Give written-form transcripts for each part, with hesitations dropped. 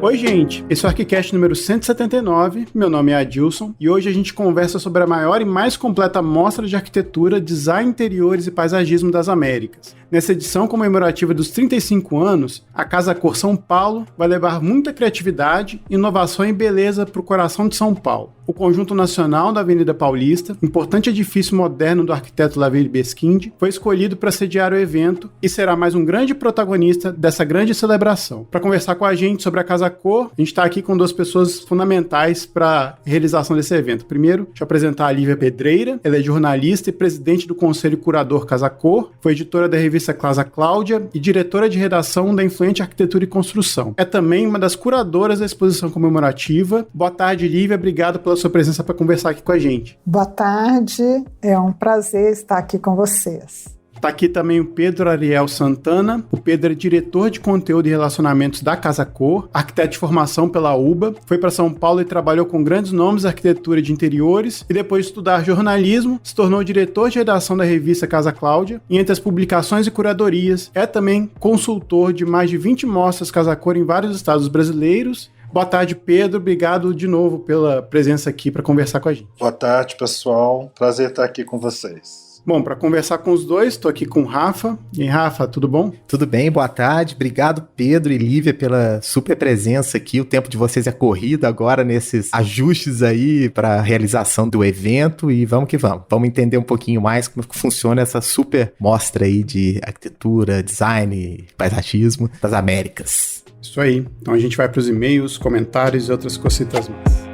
Oi, gente, esse é o ArchiCast número 179, meu nome é Adilson, e hoje a gente conversa sobre a maior e mais completa mostra de arquitetura, design, interiores e paisagismo das Américas. Nessa edição comemorativa dos 35 anos, a Casa Cor São Paulo vai levar muita criatividade, inovação e beleza para o coração de São Paulo. O Conjunto Nacional da Avenida Paulista, importante edifício moderno do arquiteto Laville Beskind, foi escolhido para sediar o evento e será mais um grande protagonista dessa grande celebração. Para conversar com a gente sobre a Casa Cor, a gente está aqui com duas pessoas fundamentais para a realização desse evento. Primeiro, deixa eu apresentar a Lívia Pedreira. Ela é jornalista e presidente do Conselho Curador Casa Cor, foi editora da revista Casa Cláudia e diretora de redação da Influente Arquitetura e Construção. É também uma das curadoras da exposição comemorativa. Boa tarde, Lívia. Obrigado pela sua presença para conversar aqui com a gente. Boa tarde. É um prazer estar aqui com vocês. Está aqui também o Pedro Ariel Santana. O Pedro é diretor de conteúdo e relacionamentos da Casa Cor, arquiteto de formação pela UBA, foi para São Paulo e trabalhou com grandes nomes da arquitetura de interiores e depois de estudar jornalismo, se tornou diretor de redação da revista Casa Cláudia e entre as publicações e curadorias é também consultor de mais de 20 mostras Casa Cor em vários estados brasileiros. Boa tarde, Pedro. Obrigado de novo pela presença aqui para conversar com a gente. Boa tarde, pessoal. Prazer estar aqui com vocês. Bom, para conversar com os dois, estou aqui com o Rafa. E aí, Rafa, tudo bom? Tudo bem, boa tarde. Obrigado, Pedro e Lívia, pela super presença aqui. O tempo de vocês é corrido agora nesses ajustes aí para a realização do evento e vamos que vamos. Vamos entender um pouquinho mais como funciona essa super mostra aí de arquitetura, design, paisagismo das Américas. Isso aí. Então a gente vai para os e-mails, comentários e outras cositas mais.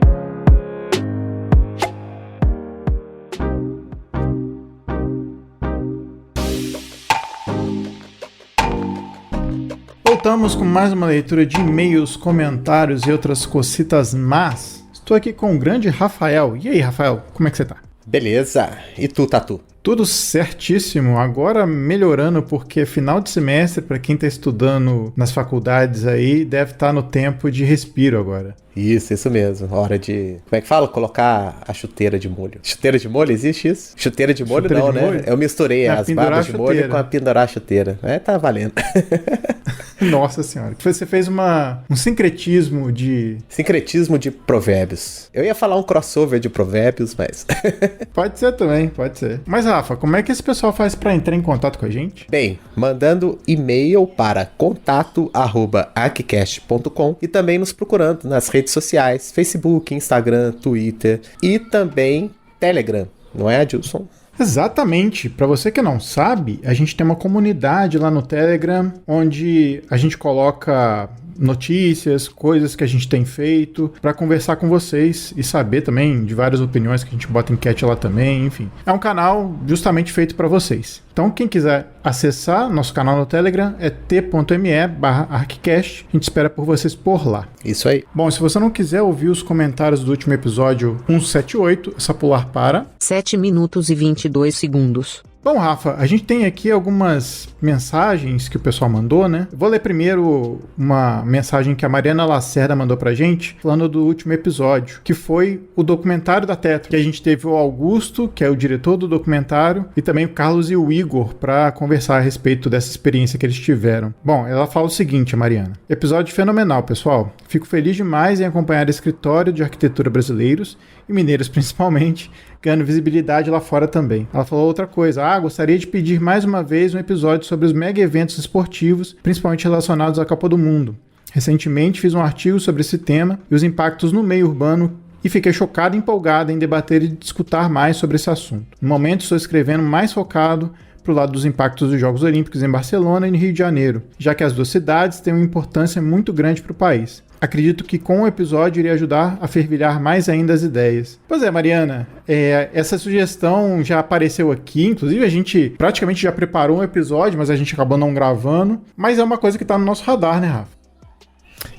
Voltamos com mais uma leitura de e-mails, comentários e outras cositas más. Estou aqui com o grande Rafael. E aí, Rafael, como é que você tá? Beleza. E tu, Tatu? Tudo certíssimo, agora melhorando porque final de semestre, para quem está estudando nas faculdades aí, deve estar no tempo de respiro agora. Isso mesmo, hora de, como é que fala? Colocar a chuteira de molho. Chuteira de molho, existe isso? Chuteira de molho chuteira não, de né? Molho? Eu misturei as barbas de molho com a pendurar a chuteira. Tá valendo. Nossa senhora. Você fez um sincretismo de... Sincretismo de provérbios. Eu ia falar um crossover de provérbios, mas... Pode ser também, pode ser. Mas Rafa, como é que esse pessoal faz para entrar em contato com a gente? Bem, mandando e-mail para contato@archicast.com e também nos procurando nas redes sociais, Facebook, Instagram, Twitter e também Telegram, não é, Adilson? Exatamente. Para você que não sabe, a gente tem uma comunidade lá no Telegram onde a gente coloca notícias, coisas que a gente tem feito para conversar com vocês e saber também de várias opiniões que a gente bota enquete lá também, enfim. É um canal justamente feito para vocês. Então, quem quiser acessar nosso canal no Telegram é t.me/archicast. A gente espera por vocês por lá. Isso aí. Bom, se você não quiser ouvir os comentários do último episódio 178, é só pular para 7 minutos e 22 segundos. Bom, Rafa, a gente tem aqui algumas mensagens que o pessoal mandou, né? Vou ler primeiro uma mensagem que a Mariana Lacerda mandou pra gente, falando do último episódio, que foi o documentário da Tetra, que a gente teve o Augusto, que é o diretor do documentário, e também o Carlos e o Igor para conversar a respeito dessa experiência que eles tiveram. Bom, ela fala o seguinte, a Mariana. Episódio fenomenal, pessoal. Fico feliz demais em acompanhar o escritório de arquitetura brasileiros, e mineiros principalmente, ganhando visibilidade lá fora também. Ela falou outra coisa. Gostaria de pedir mais uma vez um episódio sobre os mega eventos esportivos, principalmente relacionados à Copa do Mundo. Recentemente fiz um artigo sobre esse tema e os impactos no meio urbano e fiquei chocado e empolgado em debater e discutir mais sobre esse assunto. No momento estou escrevendo mais focado para o lado dos impactos dos Jogos Olímpicos em Barcelona e no Rio de Janeiro, já que as duas cidades têm uma importância muito grande para o país. Acredito que com o episódio iria ajudar a fervilhar mais ainda as ideias. Pois é, Mariana, essa sugestão já apareceu aqui, inclusive a gente praticamente já preparou um episódio, mas a gente acabou não gravando, mas é uma coisa que está no nosso radar, né, Rafa?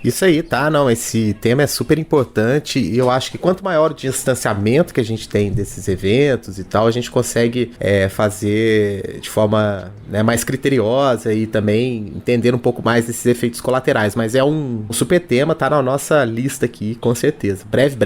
Isso aí, tá? Não, esse tema é super importante e eu acho que quanto maior o distanciamento que a gente tem desses eventos e tal, a gente consegue fazer de forma mais criteriosa e também entender um pouco mais desses efeitos colaterais. Mas é um super tema, tá na nossa lista aqui, com certeza. Breve,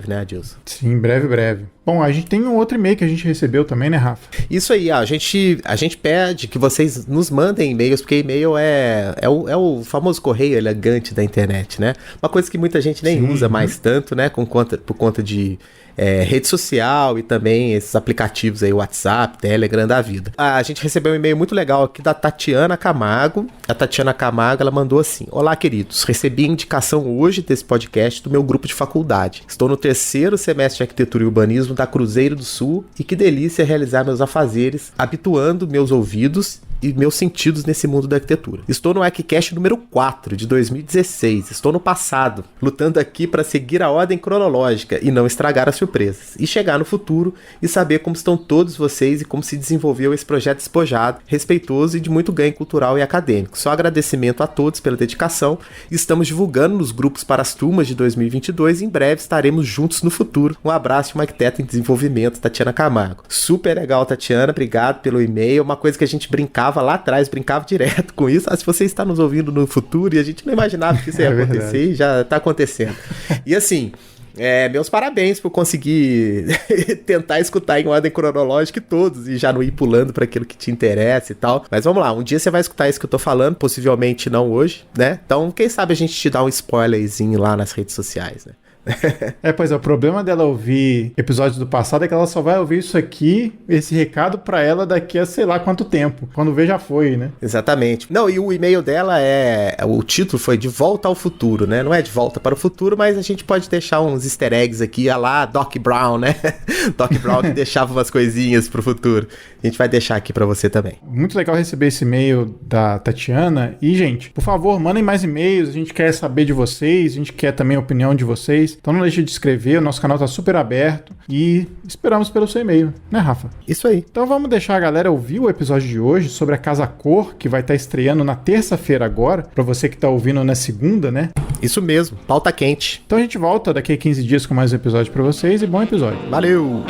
né, Adilson? Sim, breve. Bom, a gente tem um outro e-mail que a gente recebeu também, né, Rafa? Isso aí, a gente pede que vocês nos mandem e-mails, porque e-mail é o famoso correio elegante da internet, né? Uma coisa que muita gente nem usa mais tanto, né? Por conta de rede social e também esses aplicativos aí, WhatsApp, Telegram da vida. A gente recebeu um e-mail muito legal aqui da Tatiana Camargo. A Tatiana Camargo, ela mandou assim: olá, queridos, recebi a indicação hoje desse podcast do meu grupo de faculdade. Estou no 3º semestre de Arquitetura e Urbanismo da Cruzeiro do Sul e que delícia realizar meus afazeres, habituando meus ouvidos e meus sentidos nesse mundo da arquitetura. Estou no EquiCast número 4 de 2016. Estou no passado, lutando aqui para seguir a ordem cronológica e não estragar as surpresas. E chegar no futuro e saber como estão todos vocês e como se desenvolveu esse projeto despojado, respeitoso e de muito ganho cultural e acadêmico. Só agradecimento a todos pela dedicação. Estamos divulgando nos grupos para as turmas de 2022 e em breve estaremos juntos no futuro. Um abraço de uma arquiteta em desenvolvimento, Tatiana Camargo. Super legal, Tatiana. Obrigado pelo e-mail. Uma coisa que a gente brincava lá atrás, brincava direto com isso. Se você está nos ouvindo no futuro, e a gente não imaginava que isso ia acontecer, e já está acontecendo. E assim, meus parabéns por conseguir tentar escutar em ordem cronológica todos e já não ir pulando para aquilo que te interessa e tal. Mas vamos lá, um dia você vai escutar isso que eu tô falando, possivelmente não hoje, né? Então, quem sabe a gente te dá um spoilerzinho lá nas redes sociais, né? Pois é, o problema dela ouvir episódios do passado é que ela só vai ouvir isso aqui, esse recado pra ela daqui a sei lá quanto tempo. Quando vê, já foi, né? Exatamente. Não, e o e-mail dela o título foi De Volta ao Futuro, né? Não é De Volta para o Futuro, mas a gente pode deixar uns easter eggs aqui, a lá Doc Brown, né? Doc Brown que deixava umas coisinhas pro futuro. A gente vai deixar aqui pra você também. Muito legal receber esse e-mail da Tatiana. E, gente, por favor, mandem mais e-mails. A gente quer saber de vocês, a gente quer também a opinião de vocês. Então não deixe de escrever, o nosso canal tá super aberto e esperamos pelo seu e-mail, né, Rafa? Isso aí. Então vamos deixar a galera ouvir o episódio de hoje sobre a Casa Cor, que vai estar estreando na terça-feira agora, pra você que tá ouvindo na segunda, né? Isso mesmo, pauta quente. Então a gente volta daqui a 15 dias com mais um episódio pra vocês e bom episódio. Valeu!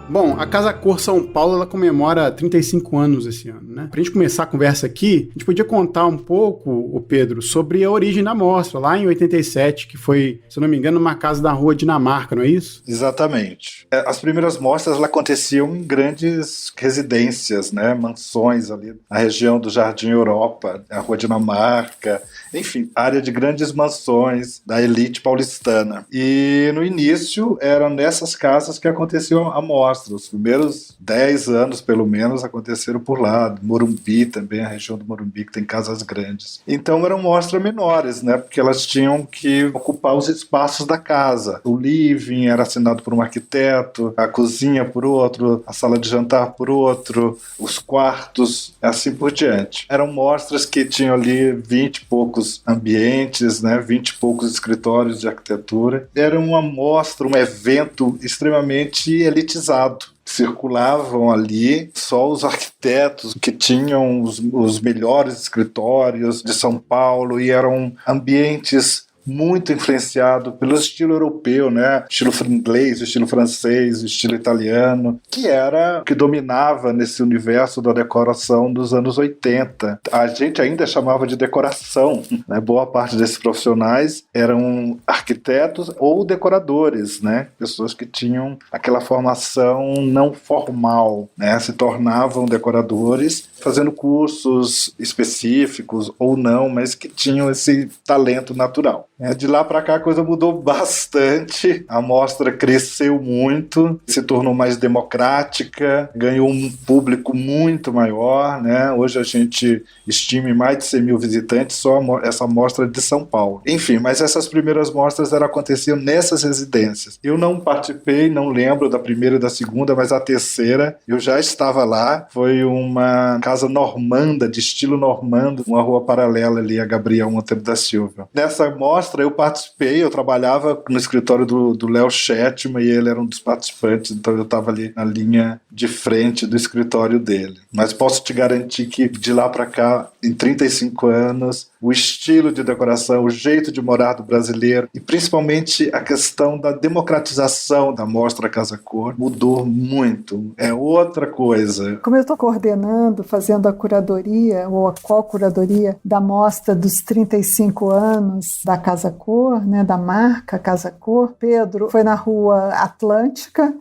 Bom, a Casa Cor São Paulo, ela comemora 35 anos esse ano, né? Pra gente começar a conversa aqui, a gente podia contar um pouco, o Pedro, sobre a origem da mostra, lá em 87, que foi, se eu não me engano, numa casa da Rua Dinamarca, não é isso? Exatamente. As primeiras mostras elas aconteciam em grandes residências, né? Mansões ali na região do Jardim Europa, a Rua Dinamarca, enfim, área de grandes mansões da elite paulistana. E no início eram nessas casas que aconteciam a mostra. Os primeiros 10 anos, pelo menos, aconteceram por lá. Morumbi também, a região do Morumbi, que tem casas grandes. Então eram mostras menores, né? Porque elas tinham que ocupar os espaços da casa. O living era assinado por um arquiteto, a cozinha por outro, a sala de jantar por outro, os quartos, assim por diante. Eram mostras que tinham ali 20 e poucos ambientes, né? 20 e poucos escritórios de arquitetura. Era uma mostra, um evento extremamente elitizado. Circulavam ali só os arquitetos que tinham os melhores escritórios de São Paulo e eram ambientes muito influenciado pelo estilo europeu, né? Estilo inglês, estilo francês, estilo italiano, que era o que dominava nesse universo da decoração dos anos 80. A gente ainda chamava de decoração, né? Boa parte desses profissionais eram arquitetos ou decoradores, né? Pessoas que tinham aquela formação não formal, né? Se tornavam decoradores fazendo cursos específicos ou não, mas que tinham esse talento natural. De lá para cá a coisa mudou bastante, a mostra cresceu muito, se tornou mais democrática, ganhou um público muito maior, né? Hoje a gente estima mais de 100 mil visitantes só essa mostra de São Paulo. Enfim, mas essas primeiras mostras aconteciam nessas residências. Eu não participei, não lembro da primeira e da segunda, mas a terceira eu já estava lá. Foi uma casa normanda, de estilo normando, uma rua paralela ali a Gabriel Monteiro da Silva. Nessa mostra eu participei, eu trabalhava no escritório do Léo Shetman e ele era um dos participantes, então eu estava ali na linha de frente do escritório dele. Mas posso te garantir que de lá para cá, em 35 anos, o estilo de decoração, o jeito de morar do brasileiro e principalmente a questão da democratização da Mostra Casa Cor mudou muito. É outra coisa. Como eu estou coordenando, fazendo a curadoria, ou a co-curadoria da mostra dos 35 anos da Casa Cor, né, da marca Casa Cor, Pedro foi na Rua Atlântica,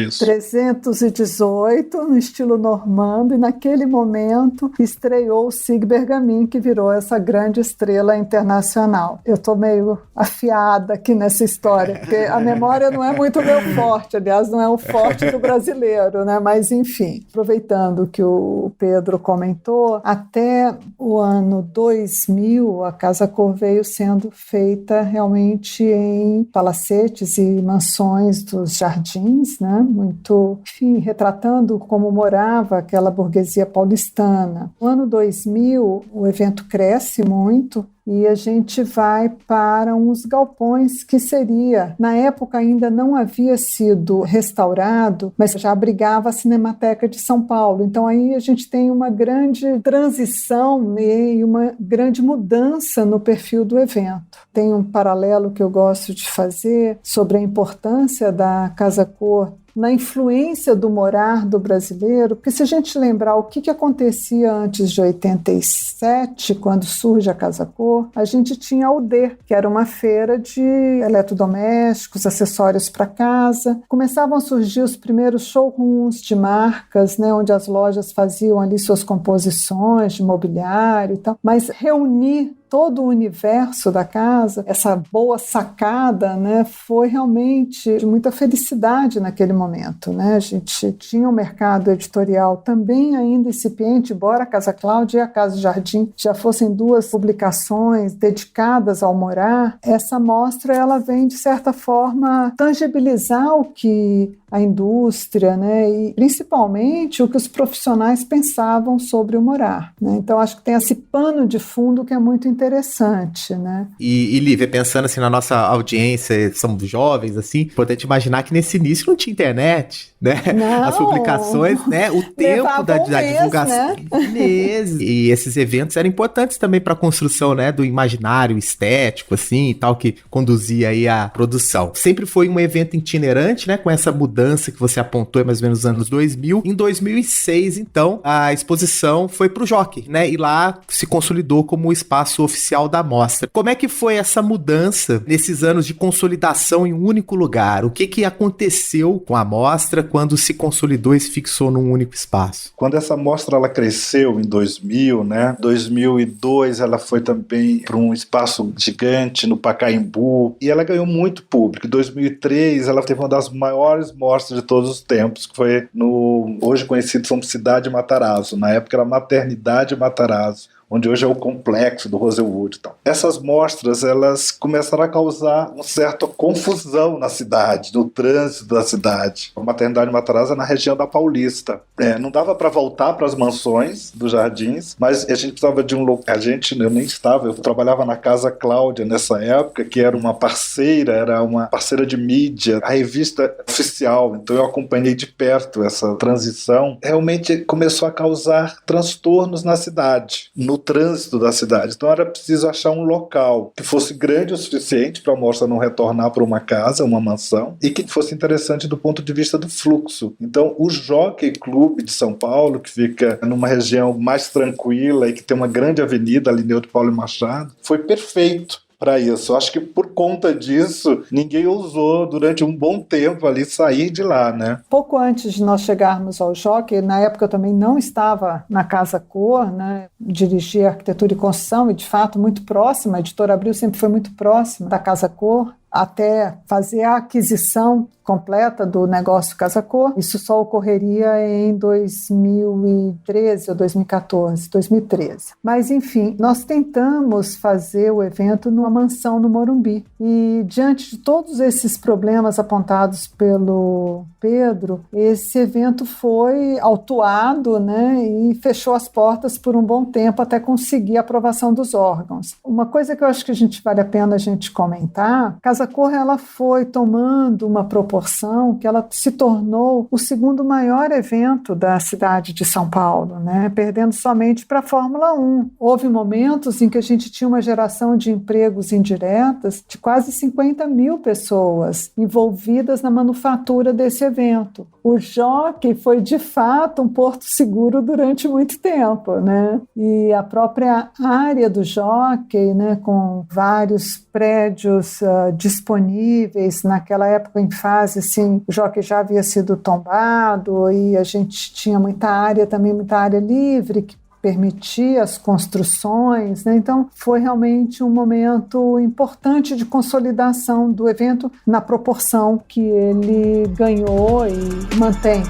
Isso. 318, no estilo normando, e naquele momento estreou o Sig Bergamin, que virou essa grande estrela internacional. Eu estou meio afiada aqui nessa história, porque a memória não é muito meu forte, aliás, não é o forte do brasileiro, né? Mas, enfim, aproveitando que o Pedro comentou, até o ano 2000, a Casa Cor veio sendo feita realmente em palacetes e mansões dos jardins, né? Muito, enfim, retratando como morava aquela burguesia paulistana. No ano 2000, o evento cresce muito e a gente vai para uns galpões que seria, na época ainda não havia sido restaurado, mas já abrigava a Cinemateca de São Paulo. Então aí a gente tem uma grande transição e uma grande mudança no perfil do evento. Tem um paralelo que eu gosto de fazer sobre a importância da Casa Cor na influência do morar do brasileiro, porque se a gente lembrar o que acontecia antes de 87, quando surge a Casa Cor, a gente tinha a UD, que era uma feira de eletrodomésticos, acessórios para casa. Começavam a surgir os primeiros showrooms de marcas, né, onde as lojas faziam ali suas composições de mobiliário e tal, mas reunir todo o universo da casa, essa boa sacada, né, foi realmente de muita felicidade naquele momento, né? A gente tinha um mercado editorial também ainda incipiente, embora a Casa Cláudia e a Casa Jardim já fossem duas publicações dedicadas ao morar. Essa mostra ela vem, de certa forma, tangibilizar o que a indústria, né, e principalmente o que os profissionais pensavam sobre o morar, né? Então acho que tem esse pano de fundo que é muito interessante, né? E Lívia, pensando assim na nossa audiência, somos jovens, assim, importante imaginar que nesse início não tinha internet, né? Não, as publicações, né? O tempo da divulgação. Né? Meses. E esses eventos eram importantes também para a construção, né, do imaginário estético, assim, e tal, que conduzia aí a produção. Sempre foi um evento itinerante, né, com essa mudança que você apontou mais ou menos nos anos 2000. Em 2006, então, a exposição foi pro Jockey, né? E lá se consolidou como o espaço oficial da mostra. Como é que foi essa mudança nesses anos de consolidação em um único lugar? O que aconteceu com a mostra quando se consolidou e se fixou num único espaço? Quando essa mostra ela cresceu em 2000, né? 2002 ela foi também para um espaço gigante no Pacaembu e ela ganhou muito público. Em 2003 ela teve uma das maiores mostras de todos os tempos, que foi no hoje conhecido como Cidade Matarazzo. Na época era Maternidade Matarazzo, onde hoje é o complexo do Rosewood e tal. Essas mostras, elas começaram a causar uma certa confusão na cidade, no trânsito da cidade. A Maternidade Matarazzo é na região da Paulista. Não dava para voltar para as mansões dos jardins, mas a gente precisava de um local. Eu nem estava, eu trabalhava na Casa Cláudia nessa época, que era uma parceira de mídia, a revista oficial, então eu acompanhei de perto essa transição. Realmente começou a causar transtornos na cidade, no trânsito da cidade. Então era preciso achar um local que fosse grande o suficiente para a mostra não retornar para uma casa, uma mansão, e que fosse interessante do ponto de vista do fluxo. Então o Jockey Club de São Paulo, que fica numa região mais tranquila e que tem uma grande avenida, Alineu de Paulo e Machado, foi perfeito para isso. Acho que por conta disso, ninguém ousou durante um bom tempo ali sair de lá, né? Pouco antes de nós chegarmos ao Jockey, na época eu também não estava na Casa Cor, né? Dirigi arquitetura e construção e, de fato, muito próxima. A Editora Abril sempre foi muito próxima da Casa Cor, até fazer a aquisição completa do negócio Casa Cor. Isso só ocorreria em 2013 ou 2013. Mas, enfim, nós tentamos fazer o evento numa mansão no Morumbi. E, diante de todos esses problemas apontados pelo Pedro, esse evento foi autuado, né, e fechou as portas por um bom tempo até conseguir a aprovação dos órgãos. Uma coisa que eu acho que vale a pena a gente comentar, Casa Cor ela foi tomando uma proporção proporção que ela se tornou o segundo maior evento da cidade de São Paulo, né? Perdendo somente para a Fórmula 1. Houve momentos em que a gente tinha uma geração de empregos indiretas de quase 50 mil pessoas envolvidas na manufatura desse evento. O Jockey foi, de fato, um porto seguro durante muito tempo, né? E a própria área do Jockey, né, com vários prédios disponíveis, naquela época em fase, assim, o Jockey já havia sido tombado e a gente tinha muita área livre, que permitia as construções, né? Então foi realmente um momento importante de consolidação do evento na proporção que ele ganhou e mantém.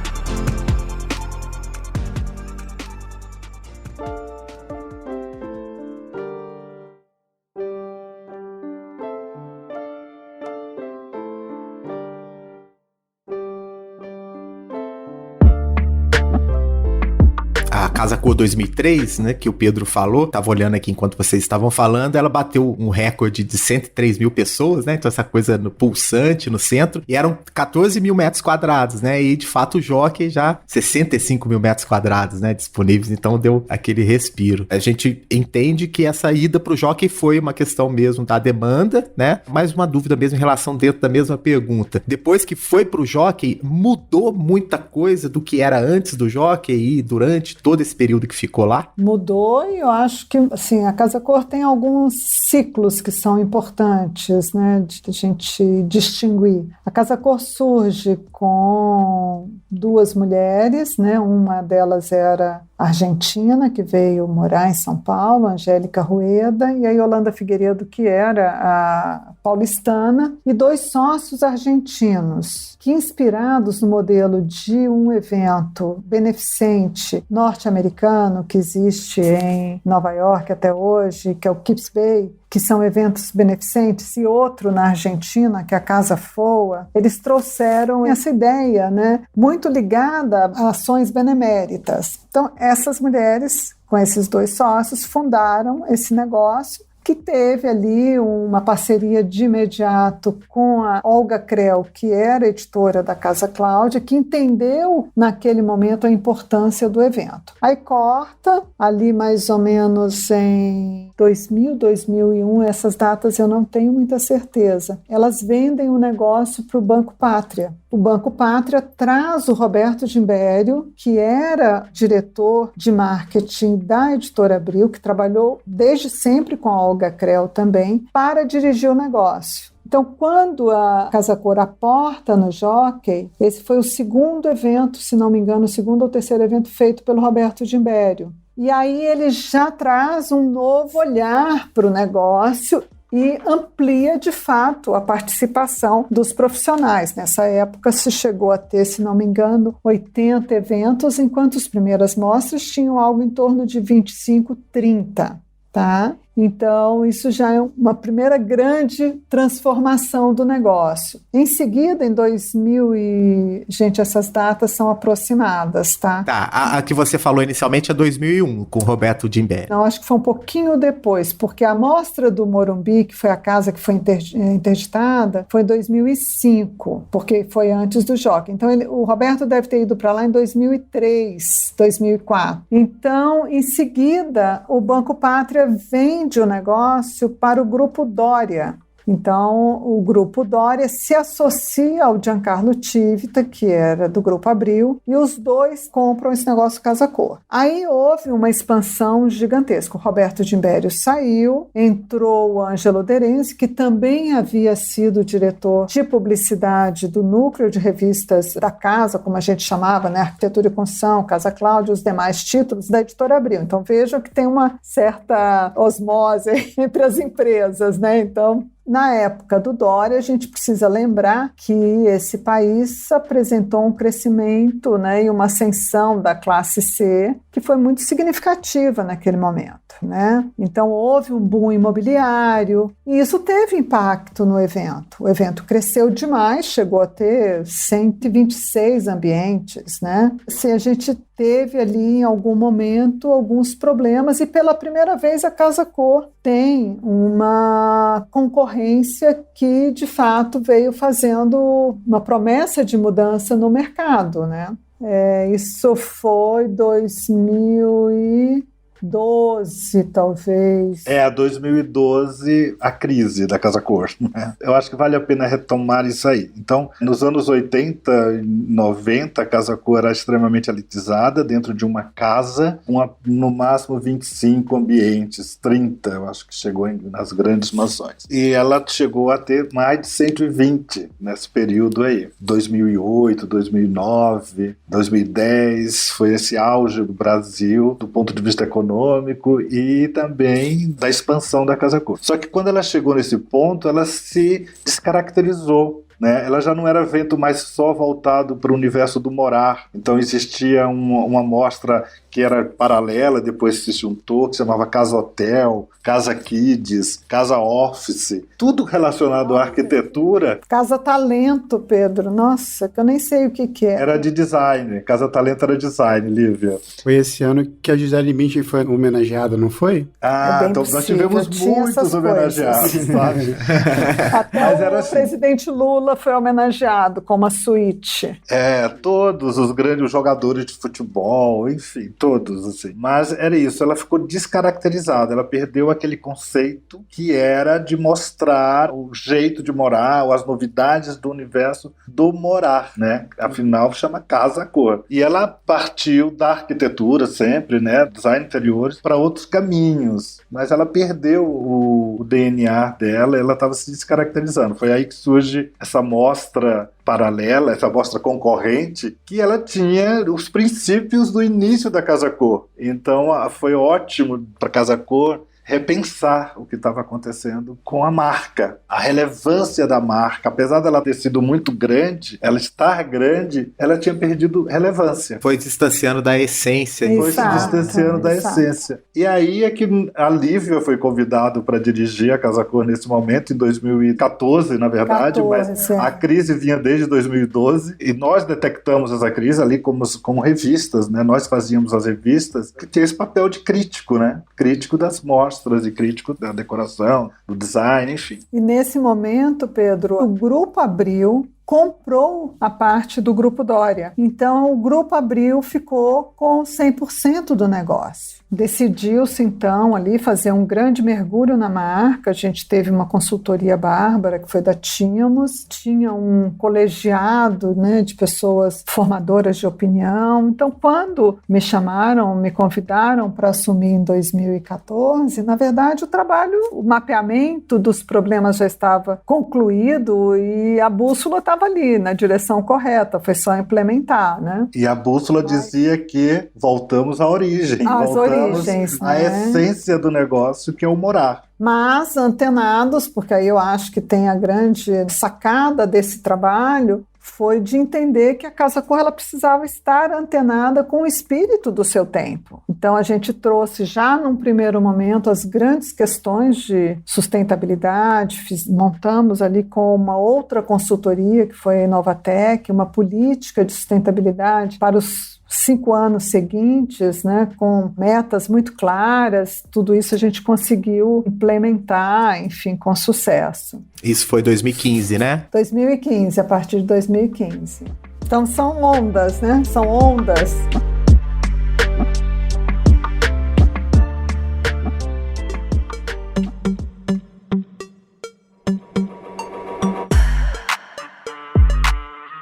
Casa Cor 2003, né, que o Pedro falou, tava olhando aqui enquanto vocês estavam falando, ela bateu um recorde de 103 mil pessoas, né, então essa coisa no pulsante, no centro, e eram 14 mil metros quadrados, né, e de fato o Jockey já 65 mil metros quadrados, né, disponíveis, então deu aquele respiro. A gente entende que essa ida pro Jockey foi uma questão mesmo da demanda, né, mais uma dúvida mesmo em relação dentro da mesma pergunta. Depois que foi pro Jockey, mudou muita coisa do que era antes do Jockey e durante todo esse período que ficou lá? Mudou, e eu acho que assim, a Casa Cor tem alguns ciclos que são importantes, né, de a gente distinguir. A Casa Cor surge com duas mulheres, né, uma delas era argentina, que veio morar em São Paulo, Angélica Rueda, e a Yolanda Figueiredo, que era a paulistana, e dois sócios argentinos, que, inspirados no modelo de um evento beneficente norte-americano que existe em Nova York até hoje, que é o Kips Bay, que são eventos beneficentes, e outro na Argentina, que é a Casa FOA, eles trouxeram essa ideia, né, muito ligada a ações beneméritas. Então, essas mulheres, com esses dois sócios, fundaram esse negócio, que teve ali uma parceria de imediato com a Olga Creel, que era editora da Casa Cláudia, que entendeu naquele momento a importância do evento. Aí corta, ali mais ou menos em 2000, 2001, essas datas eu não tenho muita certeza. Elas vendem o negócio para o Banco Pátria. O Banco Pátria traz o Roberto Gimbério, que era diretor de marketing da Editora Abril, que trabalhou desde sempre com a Olga Creel também, para dirigir o negócio. Então, quando a Casa Cor aporta no Jockey, esse foi o segundo evento, se não me engano, o segundo ou terceiro evento feito pelo Roberto Gimbério. E aí ele já traz um novo olhar para o negócio e amplia, de fato, a participação dos profissionais. Nessa época se chegou a ter, se não me engano, 80 eventos, enquanto as primeiras mostras tinham algo em torno de 25, 30, tá? Então, isso já é uma primeira grande transformação do negócio. Em seguida, em 2000 e... Gente, essas datas são aproximadas, tá? Tá, a que você falou inicialmente é 2001, com o Roberto Gimbério. Não, acho que foi um pouquinho depois, porque a mostra do Morumbi, que foi a casa que foi interditada, foi em 2005, porque foi antes do Jockey. Então, o Roberto deve ter ido para lá em 2003, 2004. Então, em seguida, o Banco Pátria vende o negócio para o Grupo Doria. Então, o Grupo Doria se associa ao Giancarlo Tivita, que era do Grupo Abril, e os dois compram esse negócio Casa Cor. Aí houve uma expansão gigantesca. O Roberto Gimbério saiu, entrou o Ângelo Derenzi, que também havia sido diretor de publicidade do núcleo de revistas da casa, como a gente chamava, né? Arquitetura e Construção, Casa Cláudia, os demais títulos da Editora Abril. Então, vejam que tem uma certa osmose entre as empresas, né? Então, na época do Doria, a gente precisa lembrar que esse país apresentou um crescimento, né, e uma ascensão da classe C que foi muito significativa naquele momento. né? Então houve um boom imobiliário e isso teve impacto no evento. O evento cresceu demais, chegou a ter 126 ambientes, né? Assim, a gente teve ali em algum momento alguns problemas e pela primeira vez a Casa Cor tem uma concorrência que de fato veio fazendo uma promessa de mudança no mercado, né? Isso foi 2012, talvez. 2012, a crise da Casa Cor, né? Eu acho que vale a pena retomar isso aí. Então, nos anos 80 e 90, a Casa Cor era extremamente elitizada, dentro de uma casa, no máximo 25 ambientes, 30, eu acho que chegou nas grandes mansões. E ela chegou a ter mais de 120 nesse período aí. 2008, 2009, 2010, foi esse auge do Brasil, do ponto de vista econômico, e também da expansão da Casa Cor. Só que quando ela chegou nesse ponto, ela se descaracterizou, né? Ela já não era evento mais só voltado para o universo do morar. Então existia uma mostra que era paralela, depois se juntou, que se chamava Casa Hotel, Casa Kids, Casa Office, tudo relacionado à arquitetura. Casa Talento, Pedro, nossa, que eu nem sei o que é. Era de design, Casa Talento era design, Lívia. Foi esse ano que a Gisele Bündchen foi homenageada, não foi? Então nós tivemos muitos homenageados, sabe? Até mas o era assim. presidente Lula foi homenageado com uma suíte. Todos os grandes jogadores de futebol, enfim, todos, assim. Mas era isso, ela ficou descaracterizada, ela perdeu aquele conceito que era de mostrar o jeito de morar, ou as novidades do universo do morar, né? Afinal, chama Casa Cor. E ela partiu da arquitetura sempre, né? Design interiores, para outros caminhos. Mas ela perdeu o DNA dela, ela estava se descaracterizando. Foi aí que surge essa mostra paralela, essa mostra concorrente, que ela tinha os princípios do início da Casa Cor. Então foi ótimo para a Casa Cor repensar o que estava acontecendo com a marca. A relevância da marca, apesar dela ter sido muito grande, ela estar grande, ela tinha perdido relevância. Foi distanciando da essência. Foi se distanciando da essência. E aí é que a Lívia foi convidada para dirigir a Casa Cor nesse momento, em 2014, na verdade, mas a crise vinha desde 2012, e nós detectamos essa crise ali como revistas, né? Nós fazíamos as revistas que tinha esse papel de crítico, né? Crítico das mostras e crítico da decoração, do design, enfim. E nesse momento, Pedro, o Grupo Abril comprou a parte do Grupo Dória. Então, o Grupo Abril ficou com 100% do negócio. Decidiu-se, então, ali fazer um grande mergulho na marca. A gente teve uma consultoria bárbara, que foi da Tínhamos. Tinha um colegiado, né, de pessoas formadoras de opinião. Então, quando me chamaram, me convidaram para assumir em 2014, na verdade, o mapeamento dos problemas já estava concluído e a bússola estava ali, na direção correta, foi só implementar, né? E a bússola dizia que voltamos à origem, origens, à essência do negócio, que é o morar. Mas antenados, porque aí eu acho que tem a grande sacada desse trabalho, foi de entender que a Casa Cor ela precisava estar antenada com o espírito do seu tempo. Então a gente trouxe já num primeiro momento as grandes questões de sustentabilidade, montamos ali com uma outra consultoria que foi a Inovatec, uma política de sustentabilidade para os 5 anos seguintes, né, com metas muito claras, tudo isso a gente conseguiu implementar, enfim, com sucesso. Isso foi 2015, né? 2015, a partir de 2015. Então são ondas, né? São ondas.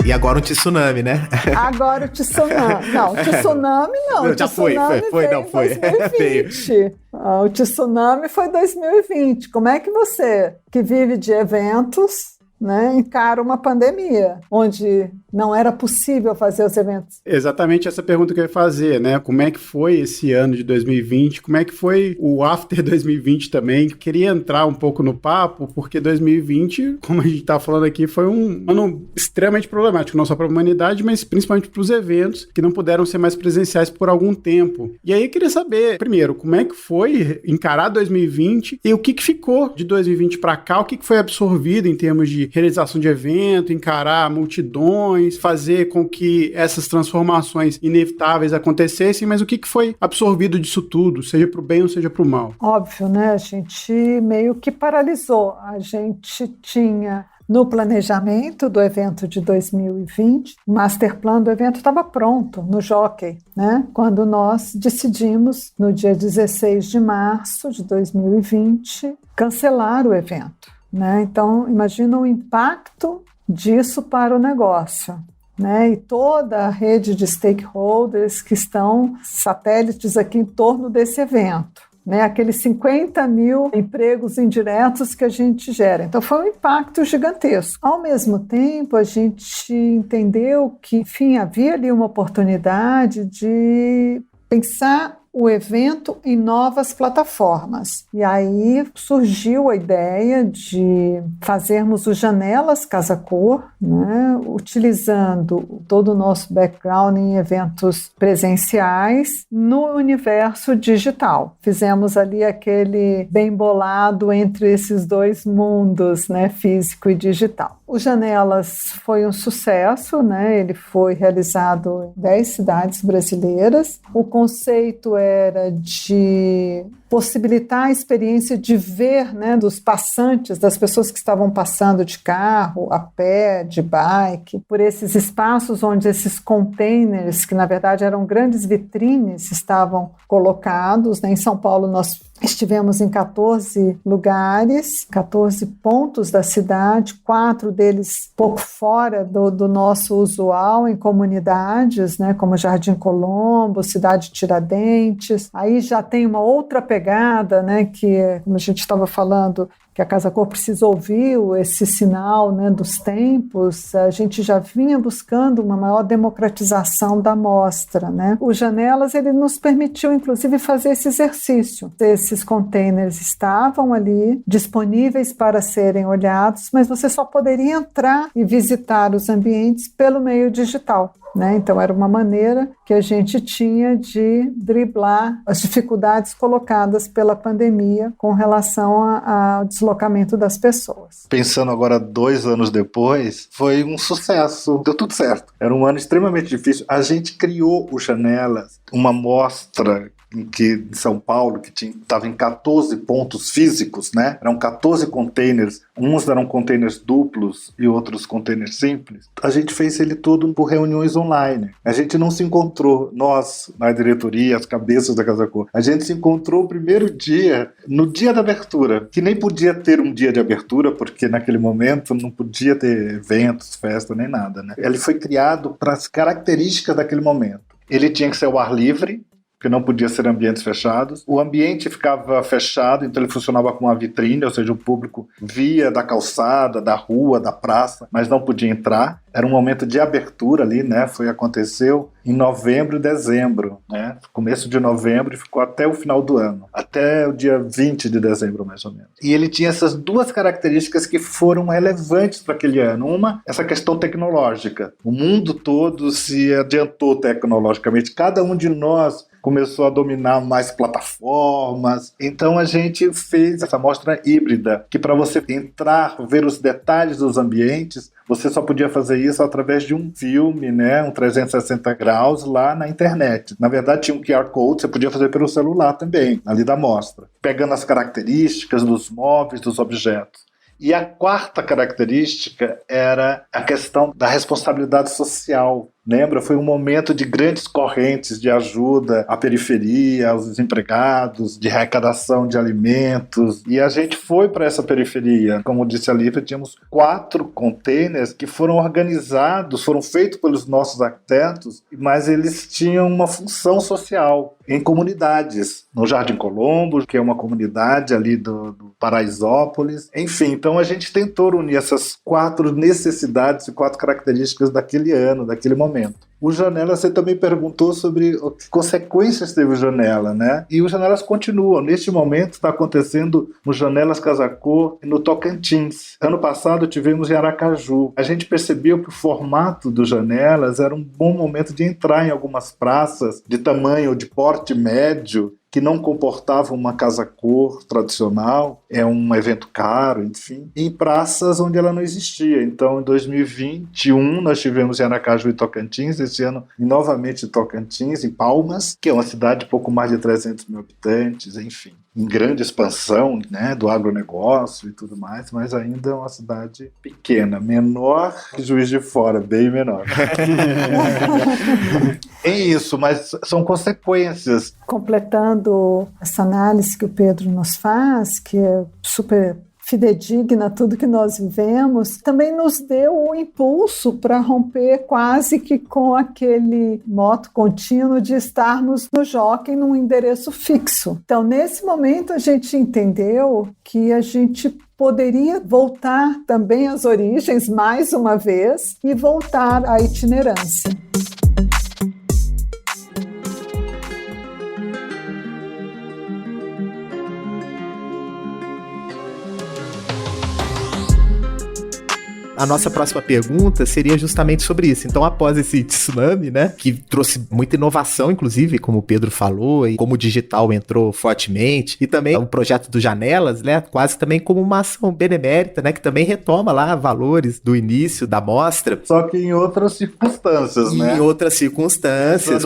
E agora um tsunami, né? Agora o tsunami. Não, o tsunami não. Já foi. Não foi. 2020. O tsunami foi 2020. Como é que você, que vive de eventos, né, encara uma pandemia, onde não era possível fazer os eventos. Exatamente essa pergunta que eu ia fazer, né? Como é que foi esse ano de 2020? Como é que foi o after 2020 também? Eu queria entrar um pouco no papo, porque 2020, como a gente tá falando aqui, foi um ano extremamente problemático, não só para a humanidade, mas principalmente para os eventos que não puderam ser mais presenciais por algum tempo. E aí eu queria saber, primeiro, como é que foi encarar 2020 e o que ficou de 2020 para cá, o que foi absorvido em termos de realização de evento, encarar multidões, fazer com que essas transformações inevitáveis acontecessem, mas o que foi absorvido disso tudo, seja para o bem ou seja para o mal? Óbvio, né? A gente meio que paralisou. A gente tinha no planejamento do evento de 2020, o master plan do evento estava pronto no Jockey, né? Quando nós decidimos, no dia 16 de março de 2020, cancelar o evento, né? Então, imagina o impacto disso para o negócio, né? E toda a rede de stakeholders que estão satélites aqui em torno desse evento, né? Aqueles 50 mil empregos indiretos que a gente gera. Então, foi um impacto gigantesco. Ao mesmo tempo, a gente entendeu que, enfim, havia ali uma oportunidade de pensar o evento em novas plataformas. E aí surgiu a ideia de fazermos o Janelas Casa Cor, né, utilizando todo o nosso background em eventos presenciais no universo digital. Fizemos ali aquele bem bolado entre esses dois mundos, né, físico e digital. O Janelas foi um sucesso, né? Ele foi realizado em 10 cidades brasileiras. O conceito era de possibilitar a experiência de ver, né, dos passantes, das pessoas que estavam passando de carro, a pé, de bike, por esses espaços onde esses containers, que na verdade eram grandes vitrines, estavam colocados, né? Em São Paulo nós estivemos em 14 lugares, 14 pontos da cidade, 4 deles pouco fora do nosso usual, em comunidades, né, como Jardim Colombo, Cidade Tiradentes. Aí já tem uma outra pegada, né, que, como a gente estava falando, que a Casa Cor precisa ouvir esse sinal, né, dos tempos. A gente já vinha buscando uma maior democratização da mostra, né? O Janelas, ele nos permitiu, inclusive, fazer esse exercício. Esses containers estavam ali, disponíveis para serem olhados, mas você só poderia entrar e visitar os ambientes pelo meio digital, né? Então, era uma maneira que a gente tinha de driblar as dificuldades colocadas pela pandemia com relação ao deslocamento das pessoas. Pensando agora 2 anos depois, foi um sucesso, deu tudo certo. Era um ano extremamente difícil. A gente criou o Janelas, uma mostra em São Paulo, que estava em 14 pontos físicos, né? Eram 14 containers, uns eram containers duplos e outros containers simples. A gente fez ele todo por reuniões online. A gente não se encontrou, nós, na diretoria, as cabeças da Casa Cor, a gente se encontrou o primeiro dia, no dia da abertura, que nem podia ter um dia de abertura, porque naquele momento não podia ter eventos, festa, nem nada, né? Ele foi criado para as características daquele momento. Ele tinha que ser ao ar livre, que não podia ser ambientes fechados. O ambiente ficava fechado, então ele funcionava como uma vitrine, ou seja, o público via da calçada, da rua, da praça, mas não podia entrar. Era um momento de abertura ali, né? Aconteceu em novembro e dezembro, né? Começo de novembro e ficou até o final do ano, até o dia 20 de dezembro, mais ou menos. E ele tinha essas 2 características que foram relevantes para aquele ano. Uma, essa questão tecnológica. O mundo todo se adiantou tecnologicamente. Cada um de nós começou a dominar mais plataformas. Então a gente fez essa mostra híbrida, que para você entrar, ver os detalhes dos ambientes, você só podia fazer isso através de um filme, né, um 360 graus lá na internet. Na verdade tinha um QR Code, você podia fazer pelo celular também, ali da mostra, pegando as características dos móveis, dos objetos. E a 4ª característica era a questão da responsabilidade social. Lembra? Foi um momento de grandes correntes de ajuda à periferia, aos desempregados, de arrecadação de alimentos. E a gente foi para essa periferia. Como disse a Lívia, tínhamos 4 containers que foram organizados, foram feitos pelos nossos arquitetos, mas eles tinham uma função social em comunidades. No Jardim Colombo, que é uma comunidade ali do Paraisópolis. Enfim, então a gente tentou unir essas 4 necessidades e 4 características daquele ano, daquele momento. O Janela, você também perguntou sobre que consequências teve o Janela, né? E os Janelas continuam. Neste momento está acontecendo no Janelas Casa Cor no Tocantins. Ano passado tivemos em Aracaju. A gente percebeu que o formato dos Janelas era um bom momento de entrar em algumas praças de tamanho, de porte médio, que não comportavam uma casa-cor tradicional, é um evento caro, enfim, em praças onde ela não existia. Então, em 2021, nós tivemos em Aracaju e Tocantins, esse ano novamente em Tocantins, em Palmas, que é uma cidade de pouco mais de 300 mil habitantes, enfim, em grande expansão, né, do agronegócio e tudo mais, mas ainda é uma cidade pequena, menor que Juiz de Fora, bem menor. É isso, mas são consequências. Completando essa análise que o Pedro nos faz, que é super fidedigna a tudo que nós vivemos, também nos deu um impulso para romper quase que com aquele moto contínuo de estarmos no Jockey num endereço fixo. Então, nesse momento, a gente entendeu que a gente poderia voltar também às origens mais uma vez e voltar à itinerância. A nossa próxima pergunta seria justamente sobre isso. Então, após esse tsunami, né, que trouxe muita inovação, inclusive, como o Pedro falou, e como o digital entrou fortemente, e também o projeto do Janelas, né, quase também como uma ação benemérita, né, que também retoma lá valores do início da mostra. Só que em outras circunstâncias, né? Em outras circunstâncias.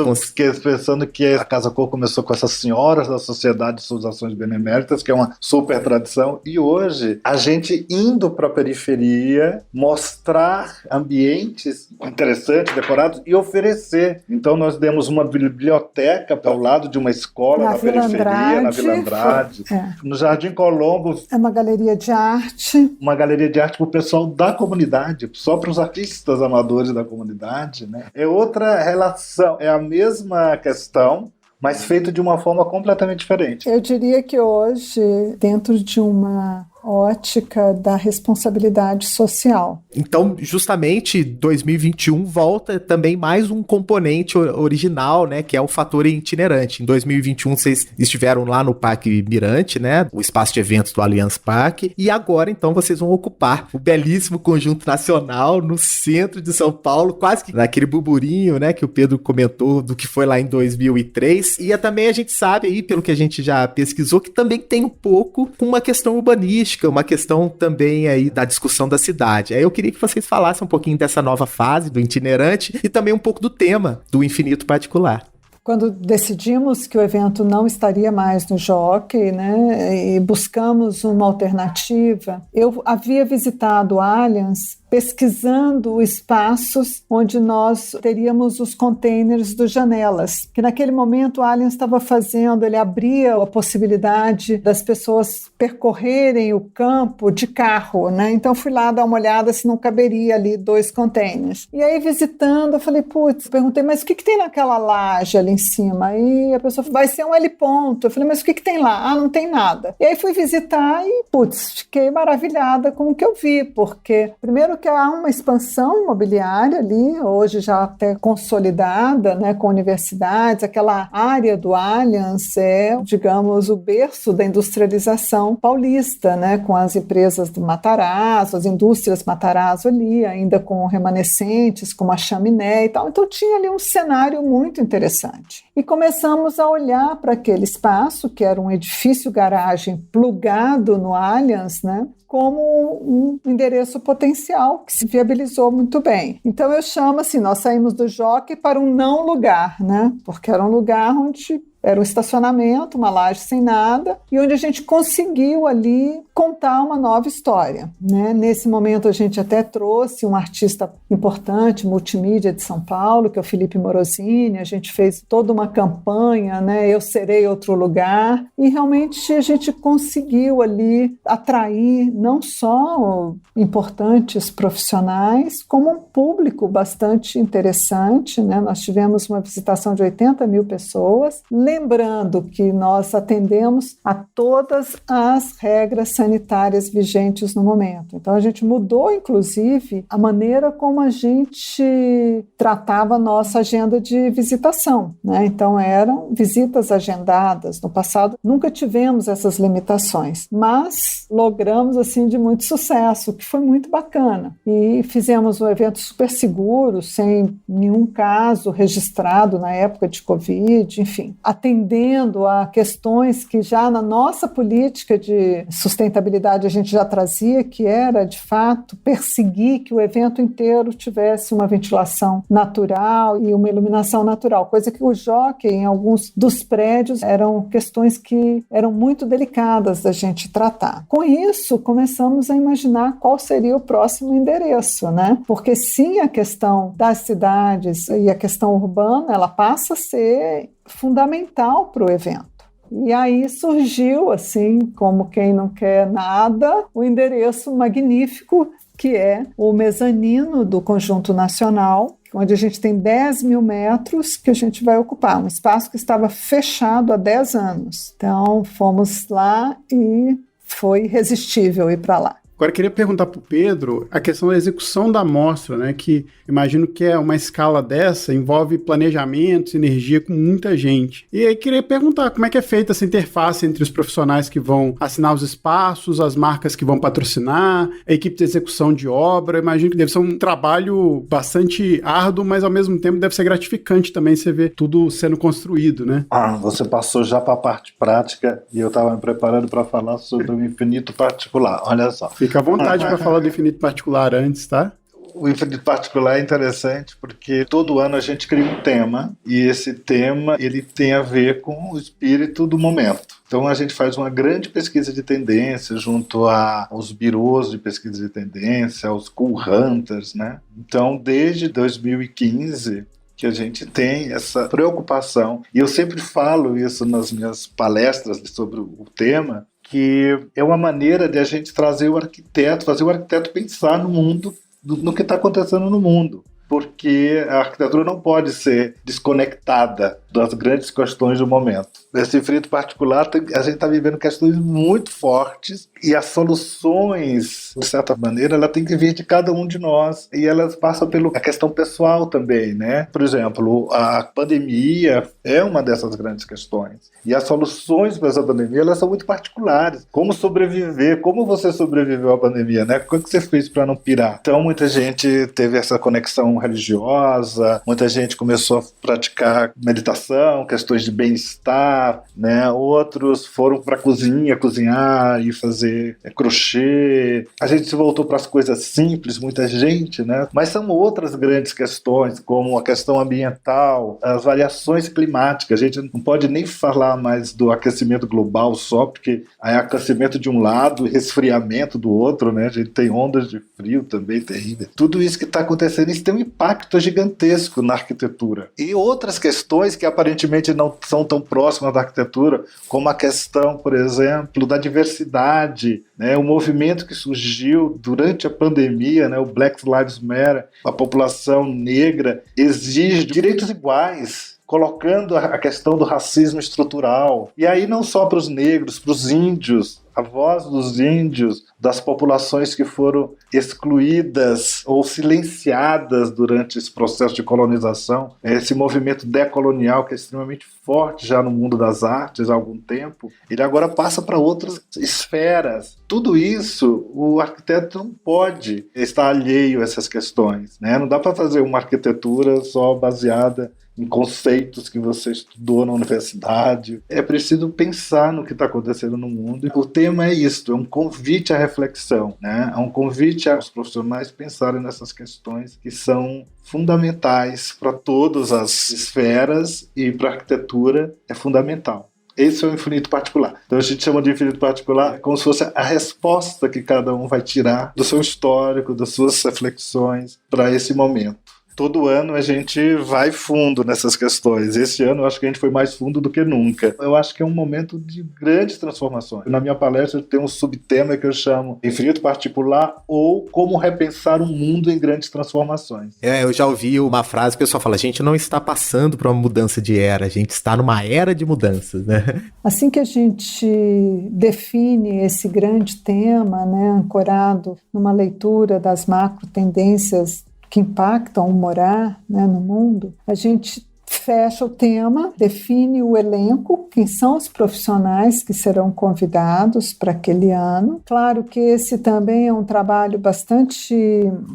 Pensando que a Casa Cor começou com essas senhoras da sociedade de suas ações beneméritas, que é uma super tradição, e hoje a gente indo para a periferia, mostrar ambientes interessantes, decorados e oferecer. Então nós demos uma biblioteca ao lado de uma escola na periferia, na Vila Andrade. No Jardim Colombo. É uma galeria de arte. Uma galeria de arte para o pessoal da comunidade, só para os artistas amadores da comunidade, né? É outra relação, é a mesma questão, mas feito de uma forma completamente diferente. Eu diria que hoje, dentro de uma ótica da responsabilidade social. Então, justamente, 2021 volta também mais um componente original, né, que é o fator itinerante. Em 2021, vocês estiveram lá no Parque Mirante, né, o espaço de eventos do Allianz Parque, e agora, então, vocês vão ocupar o belíssimo Conjunto Nacional no centro de São Paulo, quase que naquele burburinho, né, que o Pedro comentou do que foi lá em 2003, e também a gente sabe aí, pelo que a gente já pesquisou, que também tem um pouco uma questão urbanística, uma questão também aí da discussão da cidade. Aí eu queria que vocês falassem um pouquinho dessa nova fase do itinerante e também um pouco do tema do infinito particular. Quando decidimos que o evento não estaria mais no Jockey, né, e buscamos uma alternativa, eu havia visitado o Allianz pesquisando espaços onde nós teríamos os containers do Janelas, que naquele momento o Allianz estava fazendo, ele abria a possibilidade das pessoas percorrerem o campo de carro, né? Então fui lá dar uma olhada se não caberia ali 2 containers. E aí visitando, eu falei, perguntei, mas o que tem naquela laje ali em cima? Aí a pessoa falou, vai ser um L-ponto. Eu falei, mas o que tem lá? Ah, não tem nada. E aí fui visitar e, fiquei maravilhada com o que eu vi, porque primeiro que há uma expansão imobiliária ali, hoje já até consolidada, né, com universidades, aquela área do Allianz é, digamos, o berço da industrialização paulista, né, com as empresas do Matarazzo, as indústrias Matarazzo ali, ainda com remanescentes, como a chaminé e tal. Então tinha ali um cenário muito interessante. E começamos a olhar para aquele espaço, que era um edifício garagem plugado no Allianz, né, como um endereço potencial que se viabilizou muito bem. Então eu chamo assim, nós saímos do Jockey para um não lugar, né? Porque era um lugar onde Era um estacionamento, uma laje sem nada, e onde a gente conseguiu ali contar uma nova história, né? Nesse momento a gente até trouxe um artista importante, multimídia de São Paulo, que é o Felipe Morosini. A gente fez toda uma campanha, né? Eu Serei Outro Lugar, e realmente a gente conseguiu ali atrair não só importantes profissionais, como um público bastante interessante, né? Nós tivemos uma visitação de 80 mil pessoas, lembrando que nós atendemos a todas as regras sanitárias vigentes no momento. Então a gente mudou, inclusive, a maneira como a gente tratava a nossa agenda de visitação, né? Então eram visitas agendadas. No passado nunca tivemos essas limitações, mas logramos assim de muito sucesso, que foi muito bacana. E fizemos um evento super seguro, sem nenhum caso registrado na época de Covid, enfim, atendendo a questões que já na nossa política de sustentabilidade a gente já trazia, que era, de fato, perseguir que o evento inteiro tivesse uma ventilação natural e uma iluminação natural, coisa que o Jockey, em alguns dos prédios, eram questões que eram muito delicadas da gente tratar. Com isso, começamos a imaginar qual seria o próximo endereço, né? Porque sim, a questão das cidades e a questão urbana, ela passa a ser fundamental para o evento. E aí surgiu, assim, como quem não quer nada, o endereço magnífico que é o mezanino do Conjunto Nacional, onde a gente tem 10 mil metros que a gente vai ocupar, um espaço que estava fechado há 10 anos. Então, fomos lá e foi irresistível ir para lá. Agora, eu queria perguntar para o Pedro a questão da execução da amostra, né? Que imagino que é uma escala dessa, envolve planejamento, sinergia com muita gente. E aí, queria perguntar como é que é feita essa interface entre os profissionais que vão assinar os espaços, as marcas que vão patrocinar, a equipe de execução de obra. Imagino que deve ser um trabalho bastante árduo, mas ao mesmo tempo deve ser gratificante também você ver tudo sendo construído, né? Você passou já para a parte prática e eu estava me preparando para falar sobre o infinito particular. Olha só. Fica à vontade para falar do infinito particular antes, tá? O infinito particular é interessante porque todo ano a gente cria um tema e esse tema ele tem a ver com o espírito do momento. Então a gente faz uma grande pesquisa de tendência junto aos birôs de pesquisa de tendência, aos cool hunters, né? Então desde 2015 que a gente tem essa preocupação, e eu sempre falo isso nas minhas palestras sobre o tema, que é uma maneira de a gente trazer o arquiteto, fazer o arquiteto pensar no mundo, no que está acontecendo no mundo. Porque a arquitetura não pode ser desconectada das grandes questões do momento. Nesse infinito particular, a gente está vivendo questões muito fortes e as soluções, de certa maneira, ela tem que vir de cada um de nós e elas passam pela questão pessoal também, né? Por exemplo, a pandemia é uma dessas grandes questões e as soluções para essa pandemia, elas são muito particulares. Como sobreviver? Como você sobreviveu à pandemia, né? O que você fez para não pirar? Então, muita gente teve essa conexão religiosa, muita gente começou a praticar meditação, questões de bem-estar, né? Outros foram para a cozinha, cozinhar e fazer crochê. A gente se voltou para as coisas simples, muita gente, né? Mas são outras grandes questões, como a questão ambiental, as variações climáticas. A gente não pode nem falar mais do aquecimento global só, porque é aquecimento de um lado e resfriamento do outro, né? A gente tem ondas de frio também terríveis. Tudo isso que está acontecendo, isso tem um impacto gigantesco na arquitetura. E outras questões que aparentemente não são tão próximas da arquitetura, como a questão, por exemplo, da diversidade, né? O movimento que surgiu durante a pandemia, né? O Black Lives Matter, a população negra exige direitos iguais, colocando a questão do racismo estrutural. E aí não só para os negros, para os índios, a voz dos índios, das populações que foram excluídas ou silenciadas durante esse processo de colonização, esse movimento decolonial que é extremamente forte já no mundo das artes há algum tempo, ele agora passa para outras esferas. Tudo isso, o arquiteto não pode estar alheio a essas questões, né? Não dá para fazer uma arquitetura só baseada em conceitos que você estudou na universidade. É preciso pensar no que está acontecendo no mundo. O tema é isto, é um convite à reflexão, né? É um convite aos profissionais pensarem nessas questões que são fundamentais para todas as esferas, e para a arquitetura é fundamental. Esse é o infinito particular. Então a gente chama de infinito particular como se fosse a resposta que cada um vai tirar do seu histórico, das suas reflexões para esse momento. Todo ano a gente vai fundo nessas questões. Esse ano eu acho que a gente foi mais fundo do que nunca. Eu acho que é um momento de grandes transformações. Na minha palestra tem um subtema que eu chamo Infinito Particular, ou Como Repensar um Mundo em Grandes Transformações. Eu já ouvi uma frase que o pessoal fala, a gente não está passando por uma mudança de era, a gente está numa era de mudanças, né? Assim que a gente define esse grande tema, né, ancorado numa leitura das macro tendências que impactam o morar, né, no mundo, a gente fecha o tema, define o elenco, quem são os profissionais que serão convidados para aquele ano. Claro que esse também é um trabalho bastante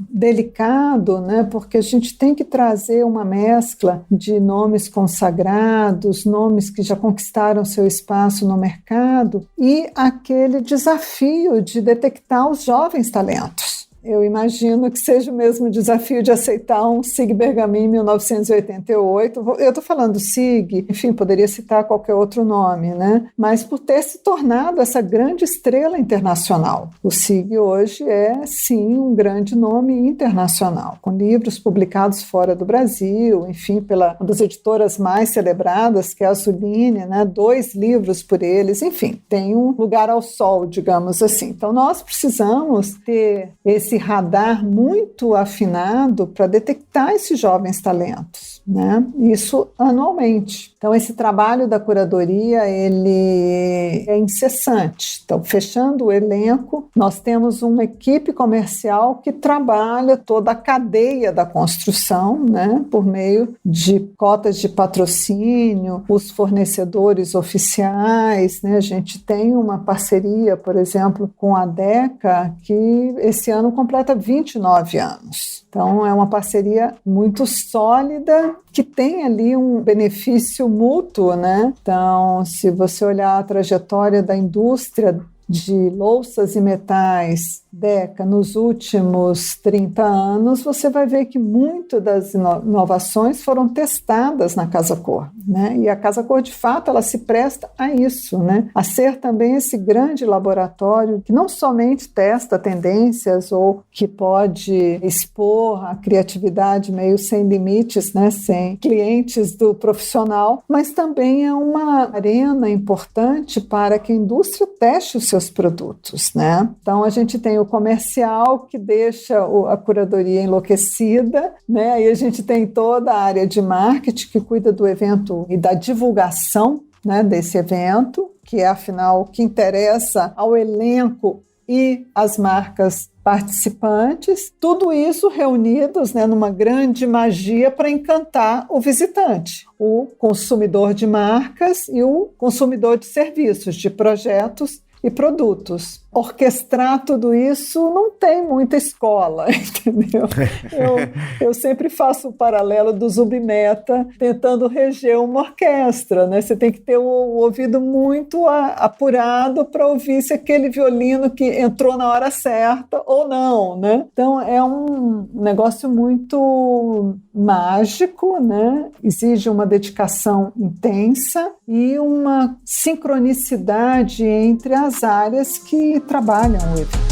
delicado, né, porque a gente tem que trazer uma mescla de nomes consagrados, nomes que já conquistaram seu espaço no mercado, e aquele desafio de detectar os jovens talentos. Eu imagino que seja o mesmo desafio de aceitar um Sig Bergamin em 1988. Eu estou falando Sig, enfim, poderia citar qualquer outro nome, né? Mas por ter se tornado essa grande estrela internacional. O Sig hoje é, sim, um grande nome internacional, com livros publicados fora do Brasil, enfim, pela uma das editoras mais celebradas, que é a Zuline, né? 2 livros por eles, enfim, tem um lugar ao sol, digamos assim. Então, nós precisamos ter esse radar muito afinado para detectar esses jovens talentos, né? Isso anualmente. Então, esse trabalho da curadoria, ele é incessante. Então, fechando o elenco, nós temos uma equipe comercial que trabalha toda a cadeia da construção, né? Por meio de cotas de patrocínio, os fornecedores oficiais, né? A gente tem uma parceria, por exemplo, com a Deca, que esse ano completa 29 anos. Então, é uma parceria muito sólida, que tem ali um benefício mútuo, né? Então, se você olhar a trajetória da indústria de louças e metais, Deca, nos últimos 30 anos, você vai ver que muitas das inovações foram testadas na Casa Cor, né? E a Casa Cor, de fato, ela se presta a isso, né? A ser também esse grande laboratório que não somente testa tendências ou que pode expor a criatividade meio sem limites, né? Sem clientes do profissional, mas também é uma arena importante para que a indústria teste os seus produtos, né? Então, a gente tem o comercial, que deixa a curadoria enlouquecida, né? Aí a gente tem toda a área de marketing, que cuida do evento e da divulgação, né, desse evento, que é, afinal, o que interessa ao elenco e às marcas participantes, tudo isso reunidos, né, numa grande magia para encantar o visitante, o consumidor de marcas e o consumidor de serviços, de projetos e produtos. Orquestrar tudo isso não tem muita escola, entendeu? Eu sempre faço o paralelo do Zubimeta tentando reger uma orquestra, né? Você tem que ter o ouvido muito apurado para ouvir se aquele violino que entrou na hora certa ou não, né? Então, é um negócio muito mágico, né? Exige uma dedicação intensa e uma sincronicidade entre as áreas que trabalham o evento.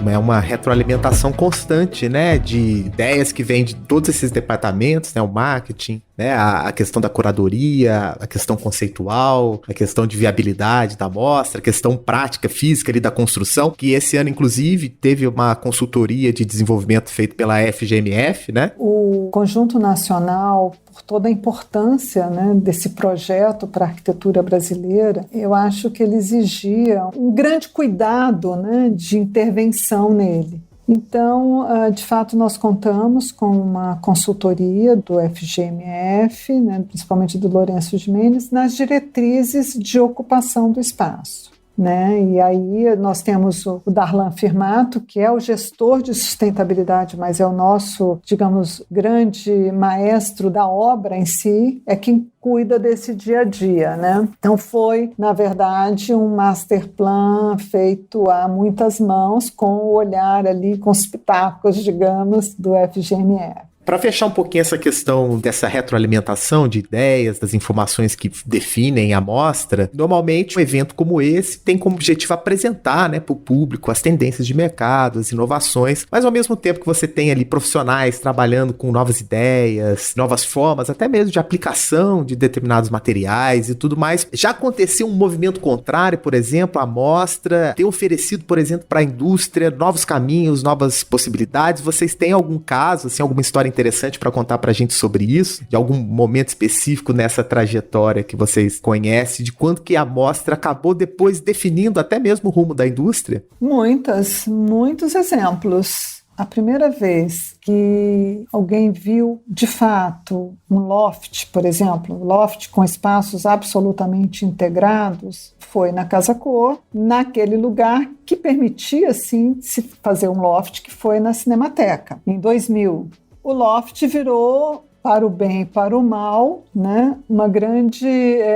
É uma retroalimentação constante, né, de ideias que vêm de todos esses departamentos, né, o marketing, né, a questão da curadoria, a questão conceitual, a questão de viabilidade da amostra, a questão prática, física ali da construção, que esse ano, inclusive, teve uma consultoria de desenvolvimento feita pela FGMF, né? O Conjunto Nacional, por toda a importância, né, desse projeto para a arquitetura brasileira, eu acho que ele exigia um grande cuidado, né, de intervenção nele. Então, de fato, nós contamos com uma consultoria do FGMF, né, principalmente do Lourenço Gimenez, nas diretrizes de ocupação do espaço. Né? E aí nós temos o Darlan Firmato, que é o gestor de sustentabilidade, mas é o nosso, digamos, grande maestro da obra em si, é quem cuida desse dia a dia, né? Então foi, na verdade, um master plan feito a muitas mãos, com o olhar ali, com os pitacos, digamos, do FGMF. Para fechar um pouquinho essa questão dessa retroalimentação de ideias, das informações que definem a amostra, normalmente um evento como esse tem como objetivo apresentar, né, para o público as tendências de mercado, as inovações, mas ao mesmo tempo que você tem ali profissionais trabalhando com novas ideias, novas formas, até mesmo de aplicação de determinados materiais e tudo mais. Já aconteceu um movimento contrário, por exemplo, a amostra ter oferecido, por exemplo, para a indústria novos caminhos, novas possibilidades. Vocês têm algum caso, assim, alguma história interessante para contar para a gente sobre isso, de algum momento específico nessa trajetória que vocês conhecem, de quanto que a amostra acabou depois definindo até mesmo o rumo da indústria? Muitos exemplos. A primeira vez que alguém viu, de fato, um loft, por exemplo, um loft com espaços absolutamente integrados, foi na Casa Cor, naquele lugar que permitia, sim, se fazer um loft, que foi na Cinemateca, em 2000. O loft virou, para o bem e para o mal, né, uma grande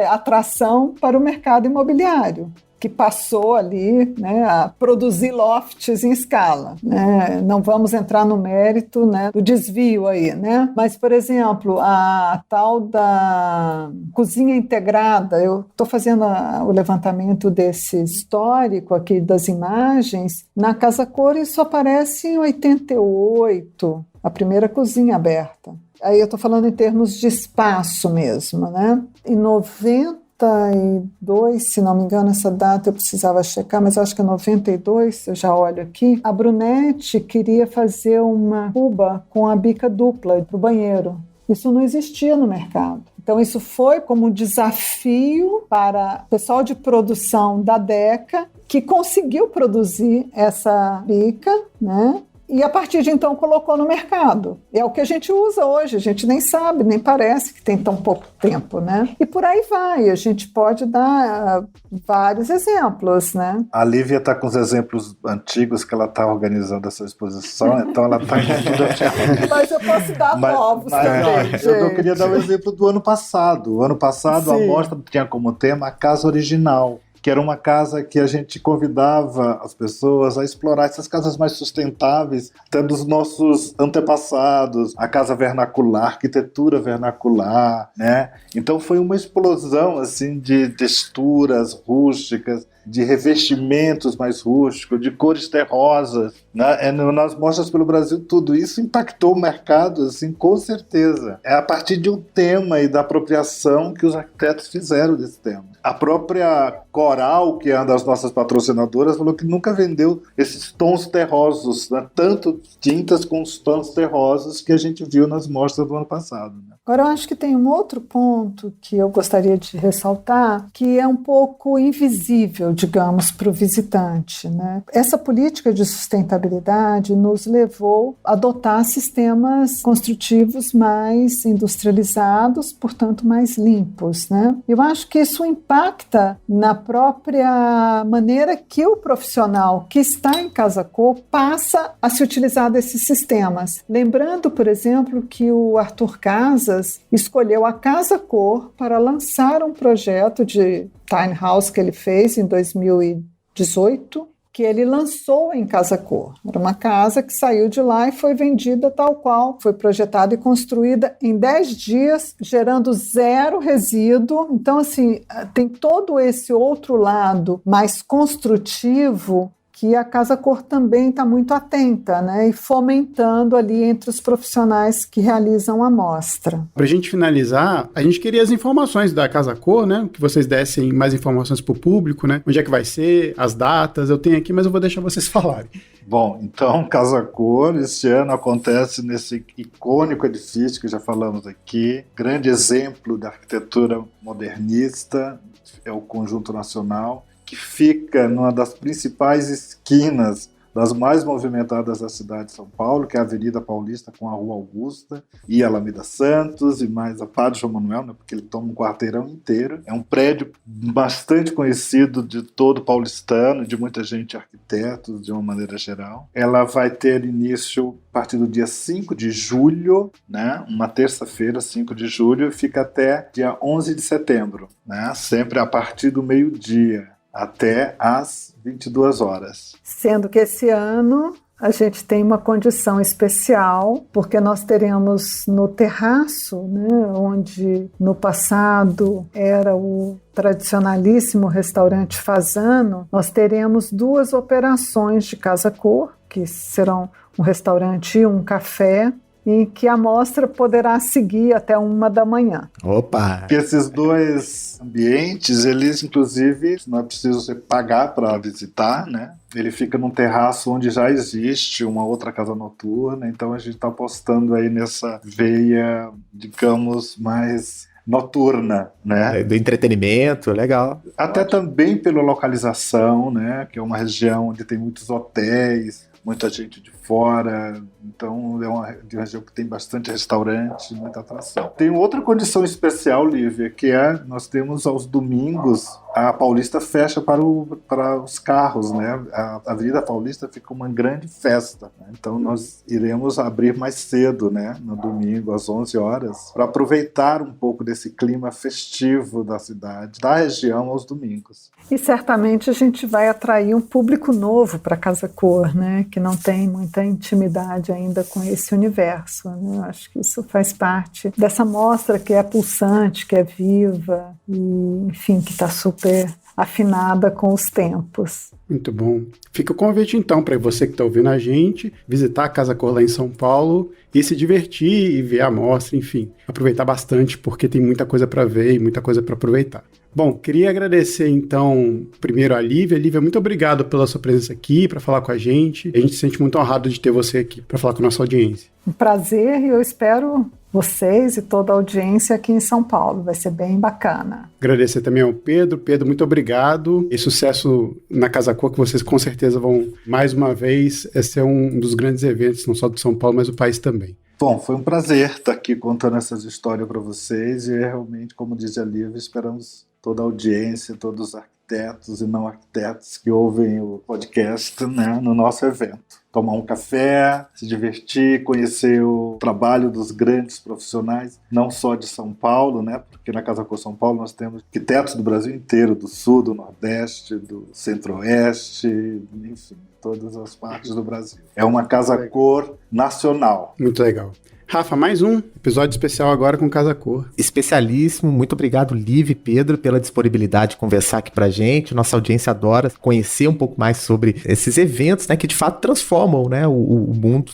atração para o mercado imobiliário, que passou ali, né, a produzir lofts em escala. Né? Não vamos entrar no mérito, né, do desvio aí, né? Mas, por exemplo, a tal da cozinha integrada, eu estou fazendo o levantamento desse histórico aqui das imagens, na Casa Cor isso aparece em 88, a primeira cozinha aberta. Aí eu estou falando em termos de espaço mesmo, né? Em 92, se não me engano, essa data eu precisava checar, mas eu acho que é 92, eu já olho aqui. A Brunetti queria fazer uma cuba com a bica dupla para o banheiro. Isso não existia no mercado. Então, isso foi como um desafio para o pessoal de produção da Deca, que conseguiu produzir essa bica, né? E a partir de então colocou no mercado. É o que a gente usa hoje, a gente nem sabe, nem parece que tem tão pouco tempo, né? E por aí vai, a gente pode dar vários exemplos, né? A Lívia está com os exemplos antigos que ela está organizando essa exposição, então ela está com tudo antigo. Mas eu posso dar novos também, gente. Eu queria dar o exemplo do ano passado. O ano passado, a mostra tinha como tema a Casa Original, que era uma casa que a gente convidava as pessoas a explorar essas casas mais sustentáveis, tendo os nossos antepassados, a casa vernacular, arquitetura vernacular, né? Então foi uma explosão assim de texturas rústicas, de revestimentos mais rústicos, de cores terrosas, né? Nas mostras pelo Brasil, tudo isso impactou o mercado, assim, com certeza. É a partir de um tema e da apropriação que os arquitetos fizeram desse tema. A própria Coral, que é uma das nossas patrocinadoras, falou que nunca vendeu esses tons terrosos, né? Tanto tintas com os tons terrosos que a gente viu nas mostras do ano passado, né? Agora, eu acho que tem um outro ponto que eu gostaria de ressaltar, que é um pouco invisível, digamos, para o visitante, né? Essa política de sustentabilidade nos levou a adotar sistemas construtivos mais industrializados, portanto, mais limpos, né? Eu acho que isso impacta na própria maneira que o profissional que está em Casa Cor passa a se utilizar desses sistemas. Lembrando, por exemplo, que o Arthur Casas escolheu a Casa Cor para lançar um projeto de tiny house que ele fez em 2018, que ele lançou em Casa Cor. Era uma casa que saiu de lá e foi vendida tal qual, foi projetada e construída em 10 dias, gerando 0 resíduo. Então, assim, tem todo esse outro lado mais construtivo que a Casa Cor também está muito atenta, né, e fomentando ali entre os profissionais que realizam a mostra. Para a gente finalizar, a gente queria as informações da Casa Cor, né, que vocês dessem mais informações para o público, né, onde é que vai ser, as datas, eu tenho aqui, mas eu vou deixar vocês falarem. Bom, então, Casa Cor, este ano acontece nesse icônico edifício que já falamos aqui, grande exemplo da arquitetura modernista, é o Conjunto Nacional, que fica numa das principais esquinas das mais movimentadas da cidade de São Paulo, que é a Avenida Paulista com a Rua Augusta e a Alameda Santos, e mais a Padre João Manuel, né, porque ele toma um quarteirão inteiro. É um prédio bastante conhecido de todo paulistano, de muita gente, arquitetos, de uma maneira geral. Ela vai ter início a partir do dia 5 de julho, né, uma terça-feira, 5 de julho, e fica até dia 11 de setembro, né, sempre a partir do meio-dia até às 22 horas. Sendo que esse ano a gente tem uma condição especial, porque nós teremos no terraço, né, onde no passado era o tradicionalíssimo restaurante Fasano, nós teremos 2 operações de Casa Cor, que serão um restaurante e um café, e que a mostra poderá seguir até 1 da manhã. Opa! Esses 2 ambientes, eles inclusive não é preciso você pagar para visitar, né? Ele fica num terraço onde já existe uma outra casa noturna, então a gente está apostando aí nessa veia, digamos, mais noturna, né? Do entretenimento, legal. Até também pela localização, né? Que é uma região onde tem muitos hotéis, muita gente de fora, então é uma região que tem bastante restaurante, muita atração. Tem outra condição especial, Lívia, que é, nós temos aos domingos, a Paulista fecha para os carros, né? A Avenida Paulista fica uma grande festa, né? Então nós iremos abrir mais cedo, né? No domingo, às 11 horas, para aproveitar um pouco desse clima festivo da cidade, da região aos domingos. E certamente a gente vai atrair um público novo para Casa Cor, né? Que não tem muita intimidade ainda com esse universo, né? Eu acho que isso faz parte dessa mostra que é pulsante, que é viva e, enfim, que está super afinada com os tempos. Muito bom. Fica o convite então para você que está ouvindo a gente visitar a Casa Cor lá em São Paulo e se divertir e ver a mostra, enfim, aproveitar bastante porque tem muita coisa para ver e muita coisa para aproveitar. Bom, queria agradecer então primeiro a Lívia. Lívia, muito obrigado pela sua presença aqui para falar com a gente. A gente se sente muito honrado de ter você aqui para falar com a nossa audiência. Um prazer e eu espero vocês e toda a audiência aqui em São Paulo. Vai ser bem bacana. Agradecer também ao Pedro. Pedro, muito obrigado. E sucesso na Casa Cor, que vocês com certeza vão, mais uma vez, ser um dos grandes eventos, não só de São Paulo, mas do país também. Bom, foi um prazer estar aqui contando essas histórias para vocês e realmente, como diz a Lívia, esperamos toda a audiência, todos os arquitetos e não arquitetos que ouvem o podcast, né, no nosso evento. Tomar um café, se divertir, conhecer o trabalho dos grandes profissionais, não só de São Paulo, né, porque na Casa Cor São Paulo nós temos arquitetos do Brasil inteiro, do Sul, do Nordeste, do Centro-Oeste, enfim, todas as partes do Brasil. É uma Casa Cor nacional. Muito legal. Rafa, mais um episódio especial agora com Casa Cor. Especialíssimo, muito obrigado, Lívia e Pedro, pela disponibilidade de conversar aqui pra gente. Nossa audiência adora conhecer um pouco mais sobre esses eventos, né, que de fato transformam, né, o mundo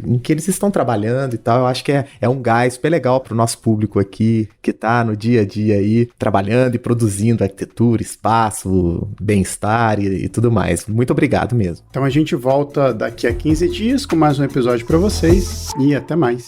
em que eles estão trabalhando e tal. Eu acho que é um gás super legal pro nosso público aqui, que tá no dia a dia aí, trabalhando e produzindo arquitetura, espaço, bem-estar e tudo mais. Muito obrigado mesmo. Então a gente volta daqui a 15 dias com mais um episódio pra vocês e até mais.